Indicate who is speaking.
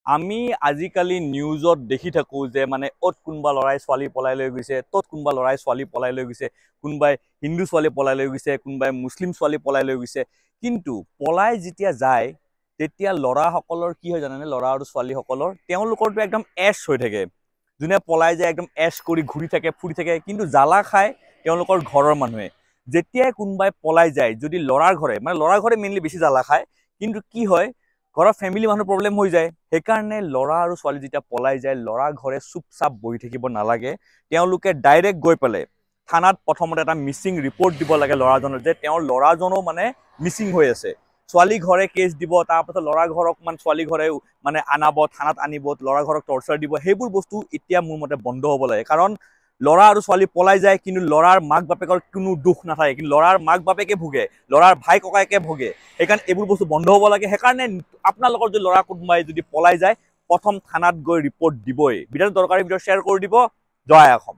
Speaker 1: আমি আজিকালি নিউজত দেখি থাকো যে মানে অত কোনোবা লৰাই ছোৱালী পলাই লৈ গৈছে, তত কোনোবা লৰাই ছোৱালী পলাই লৈ গৈছে, কোনোবাই হিন্দু ছোৱালী পলাই লৈ গৈছে, কোনোবাই মুছলিম ছোৱালী পলাই লৈ গৈছে। কিন্তু পলাই যেতিয়া যায় তেতিয়া ল'ৰাসকলৰ কি হয় জানেনে? ল'ৰা আৰু ছোৱালীসকলৰ তেওঁলোকৰটো একদম এছ হৈ থাকে। যোনে পলাই যায় একদম এছ কৰি ঘূৰি থাকে, ফুৰি থাকে, কিন্তু জ্বালা খায় তেওঁলোকৰ ঘৰৰ মানুহে। যেতিয়াই কোনোবাই পলাই যায়, যদি ল'ৰাৰ ঘৰে মেইনলি বেছি জ্বালা খায়, কিন্তু কি হয় ঘৰৰ ফেমিলি মানুহ প্ৰব্লেম হৈ যায়। সেইকাৰণে ল'ৰা আৰু ছোৱালী যেতিয়া পলাই যায়, ল'ৰা ঘৰে চুপচাপ বহি থাকিব নালাগে। তেওঁলোকে ডাইৰেক্ট গৈ পেলাই থানাত প্ৰথমতে এটা মিচিং ৰিপৰ্ট দিব লাগে ল'ৰাজনৰ, যে তেওঁৰ ল'ৰাজনো মানে মিচিং হৈ আছে। ছোৱালী ঘৰে কেছ দিব, তাৰপাছত ল'ৰা ঘৰক ছোৱালী ঘৰে আনাব, থানাত আনিব, ল'ৰা ঘৰক টৰ্চাৰ দিব। সেইবোৰ বস্তু এতিয়া মোৰ মতে বন্ধ হ'ব লাগে। কাৰণ ল'ৰা আৰু ছোৱালী পলাই যায়, কিন্তু ল'ৰাৰ মাক বাপেকৰ কোনো দুখ নাথাকে, কিন্তু ল'ৰাৰ মাক বাপেকে ভোগে, ল'ৰাৰ ভাই ককায়েকে ভোগে। সেইকাৰণে এইবোৰ বস্তু বন্ধ হ'ব লাগে। সেইকাৰণে আপোনালোকৰ যদি ল'ৰা কোনোবাই যদি পলাই যায়, প্ৰথম থানাত গৈ ৰিপৰ্ট দিবই। ভিডিঅ'টো দৰকাৰী, ভিডিঅ' শ্বেয়াৰ কৰি দিব। জয় অসম।